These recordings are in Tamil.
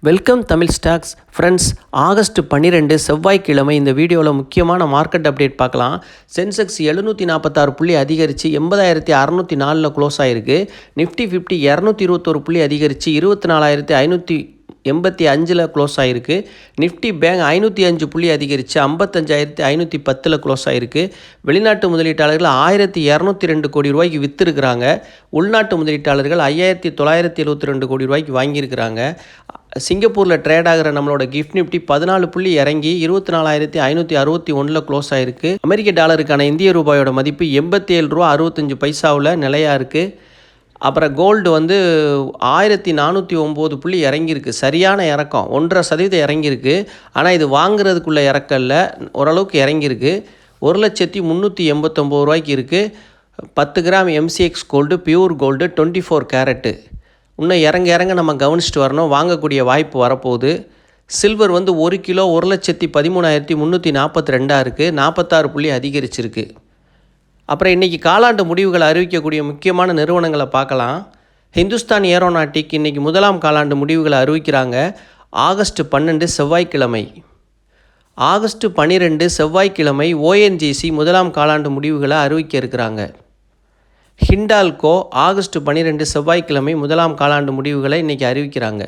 Welcome Tamil stocks friends. August 12 செவ்வாய்க்கிழமை இந்த வீடியோவில் முக்கியமான மார்க்கெட் அப்டேட் பார்க்கலாம். சென்செக்ஸ் 746 புள்ளி அதிகரித்து 80,604 க்ளோஸ் ஆகிருக்கு. நிஃப்டி 50 221 புள்ளி அதிகரித்து 24,585 க்ளோஸ் ஆகிருக்கு. நிஃப்டி பேங்க் 505 புள்ளி அதிகரித்து 55,510 க்ளோஸ் ஆகிருக்கு. வெளிநாட்டு முதலீட்டாளர்கள் 1,202 கோடி ரூபாய்க்கு விற்றுருக்கிறாங்க. உள்நாட்டு முதலீட்டாளர்கள் 5,972 கோடி ரூபாய்க்கு வாங்கியிருக்கிறாங்க. சிங்கப்பூரில் ட்ரேட் ஆகிற நம்மளோட கிஃப்ட் நிஃப்டி 14 புள்ளி இறங்கி 24,561 க்ளோஸ் ஆகிருக்கு. அமெரிக்க டாலருக்கான இந்திய ரூபாயோட மதிப்பு 87 ரூபா 65 பைசாவில் நிலையாக இருக்குது. அப்புறம் கோல்டு 1,409 புள்ளி இறங்கியிருக்கு. சரியான இறக்கம் 1.5% இறங்கியிருக்கு. ஆனால் இது வாங்குறதுக்குள்ளே இறக்கல்ல, ஓரளவுக்கு இறங்கியிருக்கு. 1,389 ரூபாய்க்கு இருக்குது. 10 gram MCX gold pure gold 24 carat. இன்னும் இறங்க நம்ம கவனிச்சிட்டு வரணும். வாங்கக்கூடிய வாய்ப்பு வரப்போகுது. சில்வர் 1 கிலோ 1,13,342 இருக்குது. 46 புள்ளி அதிகரிச்சிருக்கு. அப்புறம் இன்றைக்கி காலாண்டு முடிவுகளை அறிவிக்கக்கூடிய முக்கியமான நிறுவனங்களை பார்க்கலாம். ஹிந்துஸ்தான் ஏரோநாட்டிக் இன்றைக்கி முதலாம் காலாண்டு முடிவுகளை அறிவிக்கிறாங்க. ஆகஸ்ட் 12 செவ்வாய்க்கிழமை. ஆகஸ்ட் 12 செவ்வாய்க்கிழமை ONGC முதலாம் காலாண்டு முடிவுகளை அறிவிக்க இருக்கிறாங்க. ஹிண்டால்கோ ஆகஸ்ட் 12 செவ்வாய்க்கிழமை முதலாம் காலாண்டு முடிவுகளை இன்றைக்கி அறிவிக்கிறாங்க.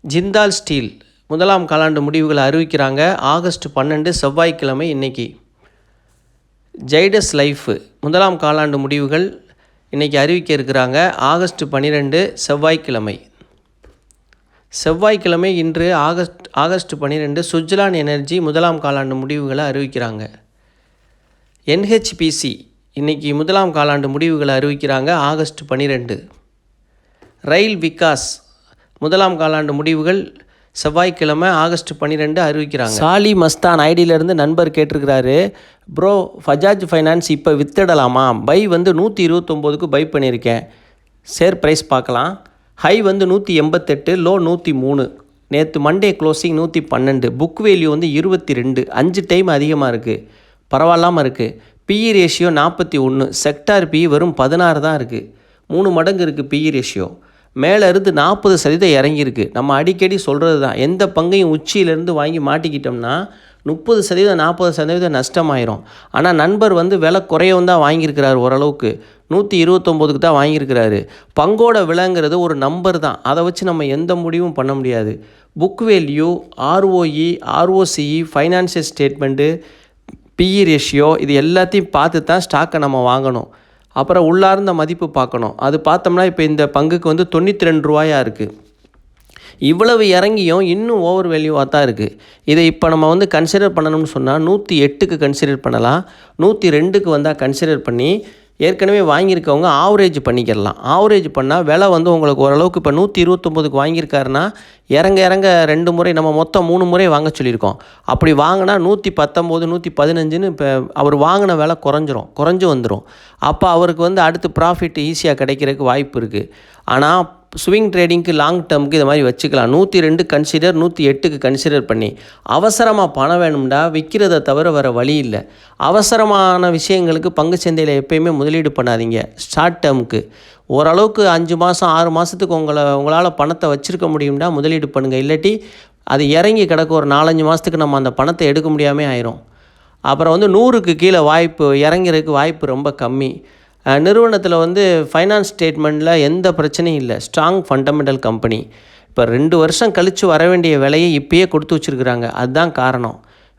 ஜிந்தால் ஸ்டீல் முதலாம் காலாண்டு முடிவுகளை அறிவிக்கிறாங்க. ஆகஸ்ட் 12 செவ்வாய்க்கிழமை இன்றைக்கி. ஜைடஸ் லைஃப் முதலாம் காலாண்டு முடிவுகள் இன்றைக்கி அறிவிக்க இருக்கிறாங்க. ஆகஸ்ட் 12 செவ்வாய்க்கிழமை. செவ்வாய்க்கிழமை இன்று ஆகஸ்ட் 12 சுவிட்சர்லாந்து எனர்ஜி முதலாம் காலாண்டு முடிவுகளை அறிவிக்கிறாங்க. NHPC இன்றைக்கி முதலாம் காலாண்டு முடிவுகளை அறிவிக்கிறாங்க. ஆகஸ்ட் 12. ரயில் விகாஸ் முதலாம் காலாண்டு முடிவுகள் செவ்வாய்க்கிழமை ஆகஸ்ட் 12 அறிவிக்கிறாங்க. சாலி மஸ்தான் ஐடியிலேருந்து நண்பர் கேட்டிருக்கிறாரு, ப்ரோ பஜாஜ் ஃபைனான்ஸ் இப்போ வித்துடலாமா? பை 129க்கு பை பண்ணியிருக்கேன். ஷேர் ப்ரைஸ் பார்க்கலாம். High 188, low 103. நேற்று Monday closing 112. Book value 22. 5 time அதிகமாக இருக்குது. பரவாயில்லாமல் இருக்குது. PE ratio 41. செக்டார் PE வெறும் 16 தான் இருக்குது. 3 மடங்கு இருக்குது PE ரேஷியோ. மேலே இருந்து 40% இறங்கியிருக்கு. நம்ம அடிக்கடி சொல்கிறது தான், எந்த பங்கையும் உச்சியிலேருந்து வாங்கி மாட்டிக்கிட்டோம்னா 30% 40% நஷ்டமாயிரும். ஆனால் நண்பர் விலை குறையவும் தான் வாங்கியிருக்கிறாரு. ஓரளவுக்கு 129க்கு தான் வாங்கியிருக்கிறாரு. பங்கோட விலைங்கிறது ஒரு நம்பர் தான், அதை வச்சு நம்ம எந்த முடிவும் பண்ண முடியாது. Book value, ROE, ROCE, financial statement, PE ratio இது எல்லாத்தையும் பார்த்து தான் ஸ்டாக்கை நம்ம வாங்கணும். அப்புறம் உள்ளார்ந்த மதிப்பு பார்க்கணும். அது பார்த்தோம்னா இப்போ இந்த பங்குக்கு 92 ரூபாயாக இருக்குது. இவ்வளவு இறங்கியும் இன்னும் ஓவர் வேல்யூவாக தான் இருக்குது. இதை இப்போ நம்ம கன்சிடர் பண்ணணும்னு சொன்னால் 108க்கு கன்சிடர் பண்ணலாம். 102க்கு வந்தால் கன்சிடர் பண்ணி ஏற்கனவே வாங்கியிருக்கவங்க ஆவரேஜ் பண்ணிக்கிடலாம். ஆவரேஜ் பண்ணால் விலை உங்களுக்கு ஓரளவுக்கு இப்போ 129க்கு வாங்கியிருக்காருன்னா இறங்க 2 முறை நம்ம மொத்தம் 3 முறை வாங்க சொல்லியிருக்கோம். அப்படி வாங்கினா 119, 115ன்னு இப்போ அவர் வாங்கின விலை குறைஞ்சு வந்துடும். அப்போ அவருக்கு அடுத்து ப்ராஃபிட் ஈஸியாக கிடைக்கிறதுக்கு வாய்ப்பு இருக்குது. ஆனால் ஸ்விங் ட்ரேடிங்க்கு லாங் டேர்முக்கு இது மாதிரி வச்சுக்கலாம். 102 கன்சிடர், 108க்கு கன்சிடர் பண்ணி அவசரமாக பணம் வேணும்டா விற்கிறத தவிர வேறு வழி இல்லை. அவசரமான விஷயங்களுக்கு பங்கு சந்தையில் எப்போயுமே முதலீடு பண்ணாதீங்க. ஷார்ட் டேர்முக்கு ஓரளவுக்கு 5 மாதம் 6 மாதத்துக்கு உங்களால் பணத்தை வச்சுருக்க முடியும்னா முதலீடு பண்ணுங்கள். இல்லாட்டி அது இறங்கி கிடக்க ஒரு 4-5 மாதத்துக்கு நம்ம அந்த பணத்தை எடுக்க முடியாமல் ஆயிரும். அப்புறம் 100க்கு கீழே இறங்கிறதுக்கு வாய்ப்பு ரொம்ப கம்மி. நிறுவனத்தில் ஃபைனான்ஸ் ஸ்டேட்மெண்ட்டில் எந்த பிரச்சனையும் இல்லை. Strong fundamental company. இப்போ 2 வருஷம் கழித்து வர வேண்டிய விலையை இப்பயே கொடுத்து வச்சுருக்குறாங்க. அதுதான் காரணம்.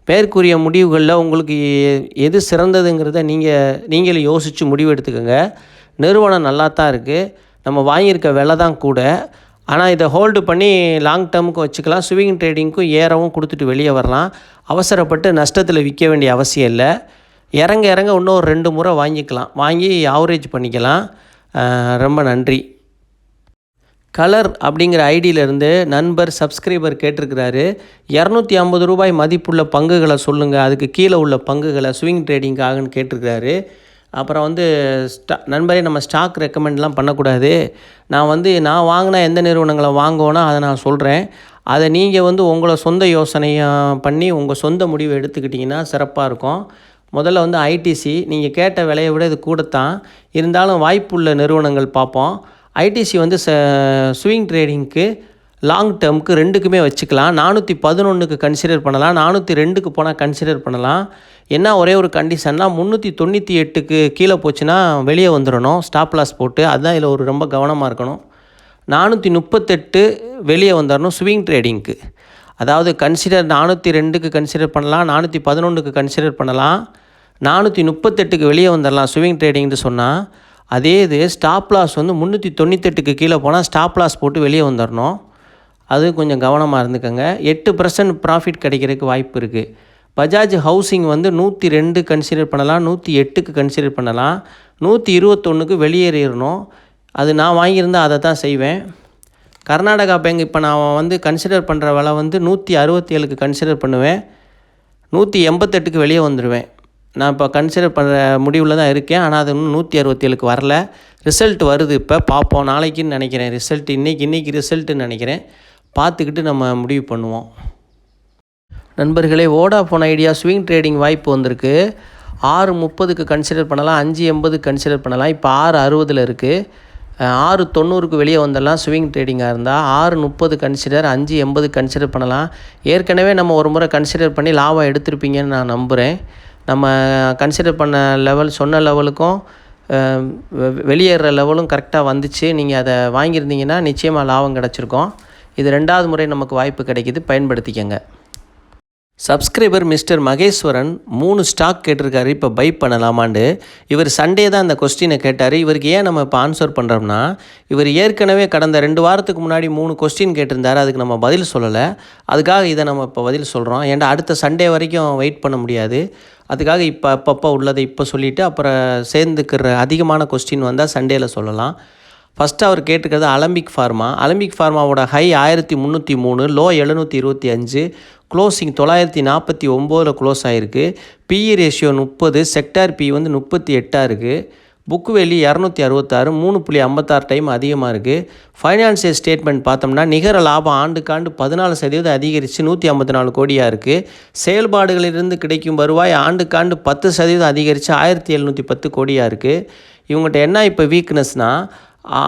மேற்கூறிய முடிவுகளில் உங்களுக்கு எது சிறந்ததுங்கிறத நீங்களே யோசித்து முடிவு எடுத்துக்கோங்க. நிறுவனம் நல்லா தான் இருக்குது. நம்ம வாங்கியிருக்க விலை தான் கூட. ஆனால் இதை ஹோல்டு பண்ணி லாங் டேர்முக்கு வச்சுக்கலாம். ஸ்விங் ட்ரேடிங்க்கும் ஏறவும் கொடுத்துட்டு வெளியே வரலாம். அவசரப்பட்டு நஷ்டத்தில் விற்க வேண்டிய அவசியம் இல்லை. இறங்க இன்னும் 2 முறை வாங்கிக்கலாம். வாங்கி ஆவரேஜ் பண்ணிக்கலாம். ரொம்ப நன்றி. கலர் அப்படிங்கிற ஐடியிலேருந்து நண்பர் சப்ஸ்கிரைபர் கேட்டிருக்கிறாரு, 250 ரூபாய் மதிப்புள்ள பங்குகளை சொல்லுங்கள், அதுக்கு கீழே உள்ள பங்குகளை ஸ்விங் ட்ரேடிங்காகன்னு கேட்டிருக்கிறாரு. அப்புறம் நண்பரே, நம்ம ஸ்டாக் ரெக்கமெண்ட்லாம் பண்ணக்கூடாது. நான் வாங்கினா எந்த நிறுவனங்களை வாங்குவோன்னா அதை நான் சொல்கிறேன். அதை நீங்கள் உங்களை சொந்த யோசனையை பண்ணி உங்கள் சொந்த முடிவை எடுத்துக்கிட்டிங்கன்னா சிறப்பாக இருக்கும். முதல்ல ITC நீங்கள் கேட்ட விலையை விட இது கூடத்தான் இருந்தாலும் வாய்ப்புள்ள நிறுவனங்கள் பார்ப்போம். ITC ஸ்விங் ட்ரேடிங்க்கு லாங் டேர்முக்கு ரெண்டுக்குமே வச்சுக்கலாம். 411க்கு கன்சிடர் பண்ணலாம், 402க்கு போனால் கன்சிடர் பண்ணலாம். என்ன ஒரே ஒரு கண்டிஷன்னா 398க்கு கீழே போச்சுன்னா வெளியே வந்துடணும் ஸ்டாப் லாஸ் போட்டு. அதுதான் இதில் ஒரு ரொம்ப கவனமாக இருக்கணும். 438 வெளியே வந்துடணும் ஸ்விங் ட்ரேடிங்க்கு. அதாவது கன்சிடர் 402க்கு கன்சிடர் பண்ணலாம், 411க்கு கன்சிடர் பண்ணலாம், 438க்கு வெளியே வந்துடலாம் ஸ்விங் ட்ரேடிங்னு சொன்னால். அதே இது ஸ்டாப் லாஸ் வந்து 398க்கு கீழே போனால் ஸ்டாப் லாஸ் போட்டு வெளியே வந்துடணும். அது கொஞ்சம் கவனமாக இருந்துக்கோங்க. 8% ப்ராஃபிட் கிடைக்கிறதுக்கு வாய்ப்பு இருக்குது. பஜாஜ் ஹவுசிங் வந்து 102 கன்சிடர் பண்ணலாம், 108க்கு கன்சிடர் பண்ணலாம், 121க்கு வெளியேறிடணும். அது நான் வாங்கியிருந்தால் அதை தான் செய்வேன். கர்நாடகா பேங்க் இப்போ நான் வந்து கன்சிடர் பண்ணுற விலை வந்து 167க்கு கன்சிடர் பண்ணுவேன், 188க்கு வெளியே வந்துடுவேன். நான் இப்போ கன்சிடர் பண்ணுற முடிவில் தான் இருக்கேன். ஆனால் அது இன்னும் 167க்கு வரல. ரிசல்ட் வருது, இப்போ பார்ப்போம். நாளைக்குன்னு நினைக்கிறேன் ரிசல்ட். இன்றைக்கி ரிசல்ட்டுன்னு நினைக்கிறேன். பார்த்துக்கிட்டு நம்ம முடிவு பண்ணுவோம். நண்பர்களே, வோடாஃபோன் ஐடியா ஸ்விங் ட்ரேடிங் வாய்ப்பு வந்திருக்கு. 6:30க்கு கன்சிடர் பண்ணலாம், 5:80க்கு கன்சிடர் பண்ணலாம். இப்போ 6:60 இருக்குது. 6:90க்கு வெளியே வந்துடலாம் ஸ்விங் ட்ரேடிங்காக இருந்தால். 6:30 கன்சிடர், 5:80 கன்சிடர் பண்ணலாம். ஏற்கனவே நம்ம ஒரு முறை கன்சிடர் பண்ணி லாபம் எடுத்திருப்பீங்கன்னு நான் நம்புகிறேன். நம்ம கன்சிடர் பண்ண லெவல் சொன்ன லெவலுக்கும் வெளியேற லெவலும் கரெக்டாக வந்துச்சு. நீங்கள் அதை வாங்கியிருந்தீங்கன்னா நிச்சயமாக லாபம் கிடச்சிருக்கோம். இது 2வது முறை நமக்கு வாய்ப்பு கிடைக்கிது, பயன்படுத்திக்கங்க. சப்ஸ்கிரைபர் மிஸ்டர் மகேஸ்வரன் 3 ஸ்டாக் கேட்டிருக்காரு, இப்போ பை பண்ணலாமான்னு. இவர் சண்டே தான் அந்த கொஸ்டினை கேட்டார். இவருக்கு ஏன் நம்ம இப்போ ஆன்சர் பண்ணுறோம்னா, இவர் ஏற்கனவே கடந்த 2 வாரத்துக்கு முன்னாடி 3 கொஸ்டின் கேட்டிருந்தார். அதுக்கு நம்ம பதில் சொல்லலை. அதுக்காக இதை நம்ம இப்போ பதில் சொல்கிறோம். ஏன்டா அடுத்த சண்டே வரைக்கும் வெயிட் பண்ண முடியாது. அதுக்காக அப்பப்போ உள்ளதை இப்போ சொல்லிவிட்டு அப்புறம் சேர்ந்துக்கிற அதிகமான கொஸ்டின் வந்தால் சண்டேயில் சொல்லலாம். ஃபஸ்ட்டு அவர் கேட்டுக்கிறது அலம்பிக் ஃபார்மாவோட ஹை 1303, லோ 725, க்ளோசிங் 949 க்ளோஸ் ஆகிருக்கு. பிஇ ரேஷியோ 30, செக்டார் பி வந்து 38 இருக்குது. புக் வேல்யூ 266, 3.56 டைம் அதிகமாக இருக்குது. ஃபைனான்சியல் ஸ்டேட்மெண்ட் பார்த்தோம்னா நிகர லாபம் ஆண்டுக்காண்டு 14% அதிகரித்து 154 கோடியாக இருக்குது. செயல்பாடுகளிலிருந்து கிடைக்கும் வருவாய் ஆண்டுக்காண்டு 10% அதிகரித்து 1710 கோடியாக இருக்குது. இவங்ககிட்ட என்ன இப்போ வீக்னஸ்னால்,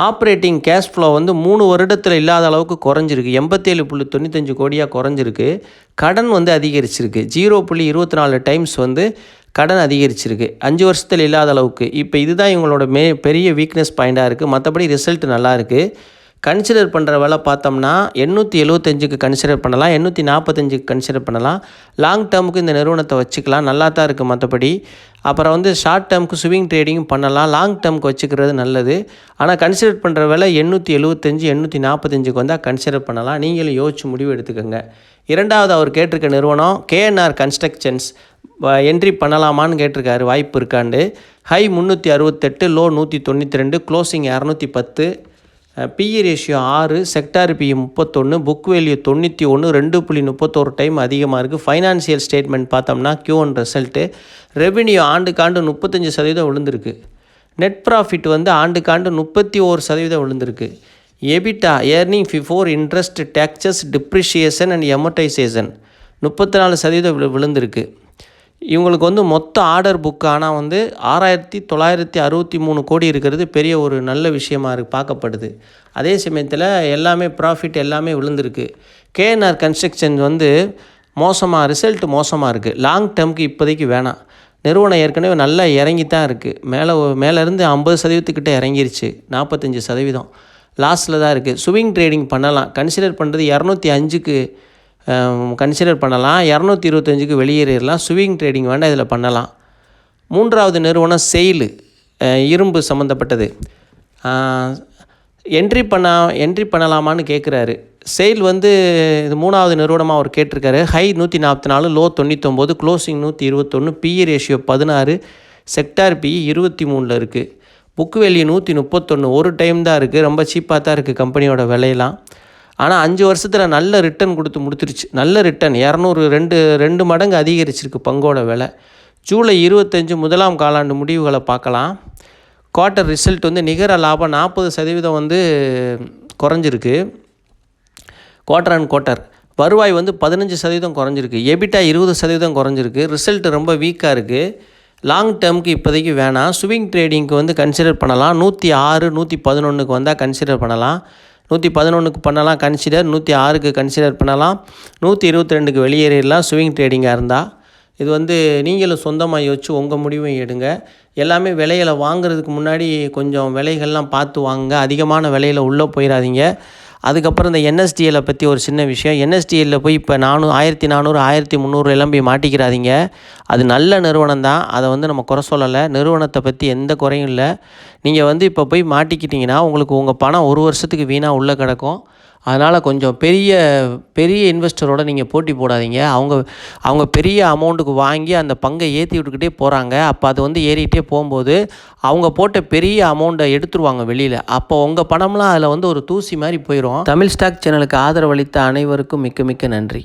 ஆப்ரேட்டிங் கேஷ் ஃப்ளோ வந்து 3 வருடத்தில் இல்லாத அளவுக்கு குறைஞ்சிருக்கு. 87.95 கோடியாக குறைஞ்சிருக்கு. கடன் வந்து அதிகரிச்சிருக்கு. 0.24 டைம்ஸ் வந்து கடன் அதிகரிச்சிருக்கு 5 வருஷத்தில் இல்லாத அளவுக்கு. இப்போ இதுதான் இவங்களோட பெரிய வீக்னஸ் பாயிண்ட்டாக இருக்குது. மற்றபடி ரிசல்ட் நல்லா இருக்குது. கன்சிடர் பண்ணுற வேலை பார்த்தோம்னா 875க்கு கன்சிடர் பண்ணலாம், 845க்கு கன்சிடர் பண்ணலாம். லாங் டேர்முக்கு இந்த நிறுவனத்தை வச்சுக்கலாம், நல்லா தான் இருக்குது மற்றபடி. அப்புறம் வந்து ஷார்ட் டேர்முக்கு ஸ்விங் ட்ரேடிங்கும் பண்ணலாம், லாங் டேர்முக்கு வச்சுக்கிறது நல்லது. ஆனால் கன்சிடர் பண்ணுற வேலை 875, 845க்கு வந்தால் கன்சிடர் பண்ணலாம். நீங்களும் யோசிச்சு முடிவு எடுத்துக்கோங்க. 2வது அவர் கேட்டிருக்க நிறுவனம் கேஎன்ஆர் கன்ஸ்ட்ரக்ஷன்ஸ். என்ட்ரி பண்ணலாமான்னு கேட்டிருக்காரு, வாய்ப்பு இருக்காண்டு. High 368, low 192, closing 210, PE ratio 6, sector PE 31, book value 91, 2.31 time அதிகமாக இருக்குது. ஃபைனான்சியல் ஸ்டேட்மெண்ட் பார்த்தோம்னா Q1 ரிசல்ட்டு. ரெவென்யூ ஆண்டுக்காண்டு 35% விழுந்திருக்கு. நெட் ப்ராஃபிட் வந்து ஆண்டுக்காண்டு 31% விழுந்திருக்கு. EBITDA earning before interest, taxes, depreciation and amortisation 34% விழுந்திருக்கு. இவங்களுக்கு வந்து மொத்த ஆர்டர் புக் ஆனால் வந்து 6963 கோடி இருக்கிறது பெரிய ஒரு நல்ல விஷயமாக பார்க்கப்படுது. அதே சமயத்தில் எல்லாமே ப்ராஃபிட் எல்லாமே விழுந்திருக்கு. கேஎன்ஆர் கன்ஸ்ட்ரக்ஷன் வந்து ரிசல்ட் மோசமாக இருக்குது. லாங் டேர்முக்கு இப்போதைக்கு வேணாம். நிறுவனம் ஏற்கனவே நல்லா இறங்கி தான் இருக்குது. மேலேருந்து 50% இறங்கிருச்சு. 45% லாஸில் தான் இருக்குது. ஸ்விங் ட்ரேடிங் பண்ணலாம். கன்சிடர் பண்ணுறது 205க்கு கன்சிடர் பண்ணலாம், 225க்கு வெளியேறிடலாம். ஸ்விங் ட்ரேடிங் வேண்டாம், இதில் பண்ணலாம். 3வது நிறுவனம் செயில், இரும்பு சம்மந்தப்பட்டது. என்ட்ரி பண்ணலாமான்னு கேட்குறாரு. செயில் வந்து இது 3வது நிறுவனமாக அவர் கேட்டிருக்காரு. High 144, low 99, closing 121, BE ratio 16, sector BE 23 இருக்குது. புக் வேல்யூ 131, ஒரு டைம் தான் இருக்குது. ரொம்ப சீப்பாக தான் இருக்குது கம்பெனியோட விலையெல்லாம். ஆனால் 5 வருஷத்தில் நல்ல ரிட்டர்ன் முடிச்சிருச்சு. நல்ல ரிட்டர்ன் 2 மடங்கு அதிகரிச்சிருக்கு பங்கோட விலை. ஜூலை 25 முதலாம் காலாண்டு முடிவுகளை பார்க்கலாம். குவார்ட்டர் ரிசல்ட் வந்து நிகர லாபம் 40% வந்து குறைஞ்சிருக்கு. குவார்ட்டர் அண்ட் குவார்ட்டர் வருவாய் வந்து 15% குறைஞ்சிருக்கு. எபிட்டா 20% குறைஞ்சிருக்கு. ரிசல்ட் ரொம்ப வீக்காக இருக்குது. லாங் டேர்முக்கு இப்போதைக்கு வேணாம். ஸ்விங் ட்ரேடிங்க்கு வந்து கன்சிடர் பண்ணலாம். 106, 111க்கு வந்தால் கன்சிடர் பண்ணலாம். 111க்கு பண்ணலாம் கன்சிடர், 106க்கு கன்சிடர் பண்ணலாம், 122க்கு வெளியேறிடலாம் ஸ்விங் ட்ரேடிங்காக இருந்தால். இது வந்து நீங்களும் சொந்தமாக யோசிச்சு உங்கள் முடிவை எடுங்க. எல்லாமே விலைகளை வாங்குறதுக்கு முன்னாடி கொஞ்சம் விலைகள்லாம் பார்த்து வாங்குங்க. அதிகமான விலையில் உள்ளே போயிடாதீங்க. அதுக்கப்புறம் இந்த என்எஸ்டிஎல்லை பற்றி ஒரு சின்ன விஷயம். என்எஸ்டிஎல்லில் போய் இப்போ 1400 1300 எல்லாம் போய் மாட்டிக்கிறாதீங்க. அது நல்ல நிறுவனம் தான், அதை வந்து நம்ம குறை சொல்லலை. நிறுவனத்தை பற்றி எந்த குறையும் இல்லை. நீங்கள் வந்து இப்போ போய் மாட்டிக்கிட்டிங்கன்னா உங்களுக்கு உங்கள் பணம் 1 வருஷத்துக்கு வீணாக உள்ளே கிடக்கும். அதனால் கொஞ்சம் பெரிய இன்வெஸ்டரோட நீங்கள் போட்டி போடாதீங்க. அவங்க பெரிய அமௌண்ட்டுக்கு வாங்கி அந்த பங்கை ஏற்றி விட்டுக்கிட்டே போகிறாங்க. அப்போ அது வந்து ஏறிக்கிட்டே போகும்போது அவங்க போட்ட பெரிய அமௌண்ட்டை எடுத்துருவாங்க வெளியில். அப்போ உங்கள் பணம்லாம் அதில் வந்து ஒரு தூசி மாதிரி போயிடும். தமிழ் ஸ்டாக் சேனலுக்கு ஆதரவளித்த அனைவருக்கும் மிக்க மிக்க நன்றி.